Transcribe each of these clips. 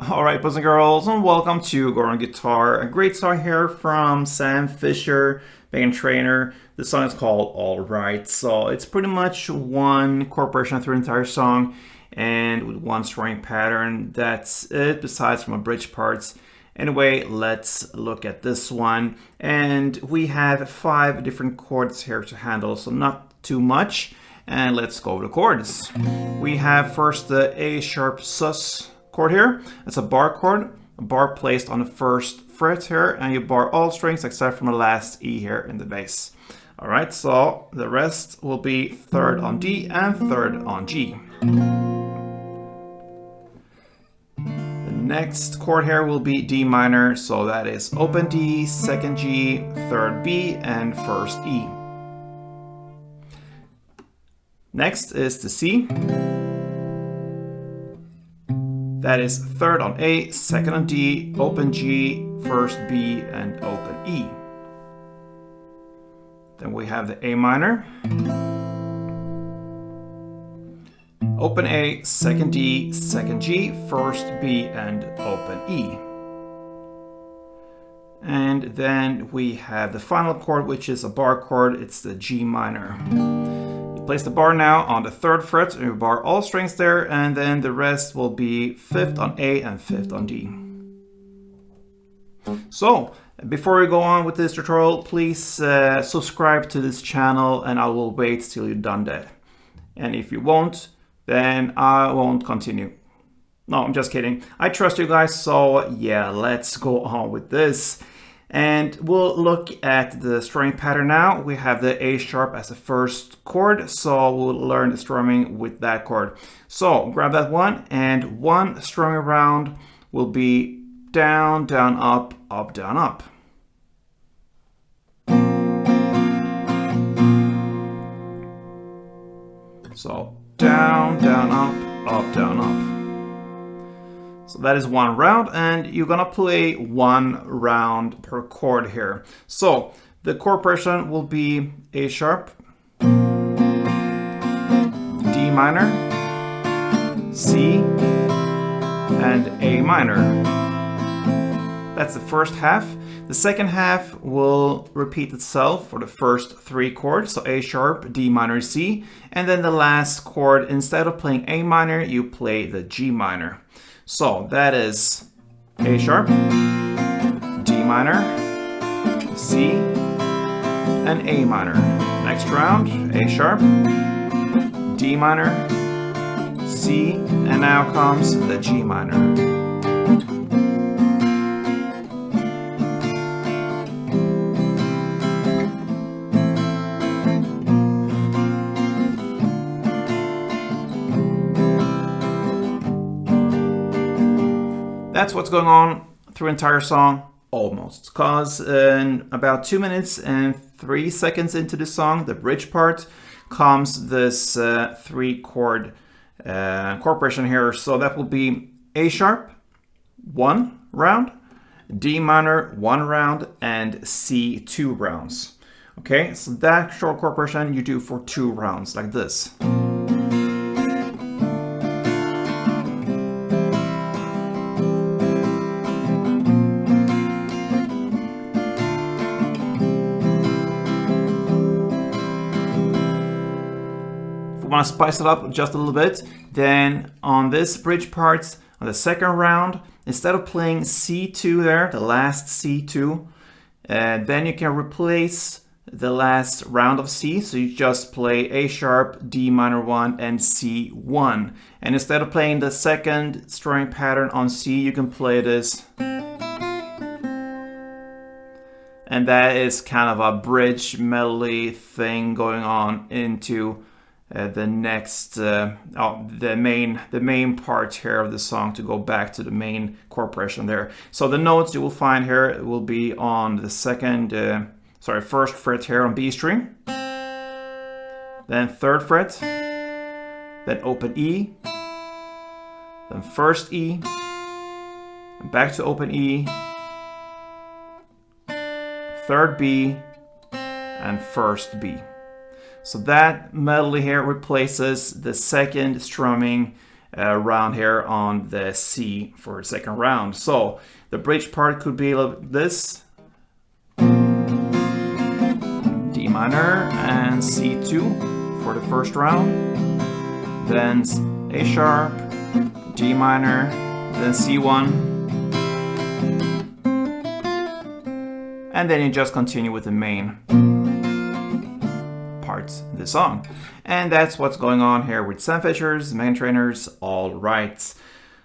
Alright, boys and girls, and welcome to Go On Guitar. A great song here from Fischer, MEGHAN TRAINOR. The song is called Alright. So it's pretty much one chord progression through the entire song and with one strumming pattern. That's it, besides from a bridge parts. Anyway, let's look at this one. And we have 5 different chords here to handle, so not too much. And let's go over the chords. We have first the A sharp sus chord here. It's a bar chord, a bar placed on the first fret here, and you bar all strings except from the last E here in the bass. All right, so the rest will be 3rd on D and 3rd on G. The next chord here will be D minor, so that is open D, 2nd G, 3rd B, and 1st E. Next is the C. That is 3rd on A, 2nd on D, open G, 1st B, and open E. Then we have the A minor. Open A, 2nd D, 2nd G, 1st B, and open E. And then we have the final chord, which is a bar chord. It's the G minor. Place the bar now on the 3rd fret, and you bar all strings there, and then the rest will be 5th on A and 5th on D. So, before we go on with this tutorial, please subscribe to this channel, and I will wait till you're done that. And if you won't, then I won't continue. No, I'm just kidding. I trust you guys, so yeah, let's go on with this. And we'll look at the strumming pattern now. We have the A sharp as the first chord, so we'll learn the strumming with that chord. So grab that one, and one strumming round will be down, down, up, up, down, up. So down, down, up, down, up. So that is one round, and you're gonna play one round per chord here. So the chord progression will be A sharp, D minor, C, and A minor. That's the first half. The second half will repeat itself for the first 3 chords, so A sharp, D minor, C, and then the last chord, instead of playing A minor, you play the G minor. So that is A sharp, D minor, C, and A minor. Next round, A sharp, D minor, C, and now comes the G minor. That's what's going on through the entire song, almost. Because in about 2 minutes and 3 seconds into the song, the bridge part, comes this 3 chord progression here. So that will be A sharp, 1 round, D minor, 1 round, and C, 2 rounds. Okay, so that short chord progression you do for 2 rounds, like this. Want to spice it up just a little bit, then on this bridge parts, on the second round, instead of playing C2 there, the last C2, then you can replace the last round of C, so you just play A sharp, D minor 1, and C1. And instead of playing the second strumming pattern on C, you can play this. And that is kind of a bridge melody thing going on into the next, the main part here of the song, to go back to the main chord progression there. So the notes you will find here will be on the first fret here on B string, then 3rd fret, then open E, then 1st E, and back to open E, 3rd B, and 1st B. So that melody here replaces the second strumming round here on the C for the second round. So the bridge part could be like this: D minor and C2 for the first round, then A sharp, D minor, then C1, and then you just continue with the main parts of the song. And that's what's going on here with Sam Fischer's MEGHAN Trainors All Right.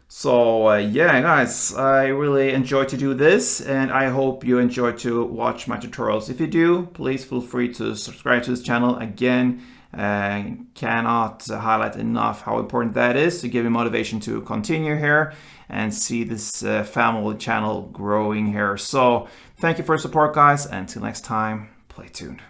So yeah, guys, I really enjoy to do this, and I hope you enjoy to watch my tutorials. If you do, please feel free to subscribe to this channel. Again, cannot highlight enough how important that is to give you motivation to continue here and see this family channel growing here. So thank you for your support, guys. Until next time, play tuned.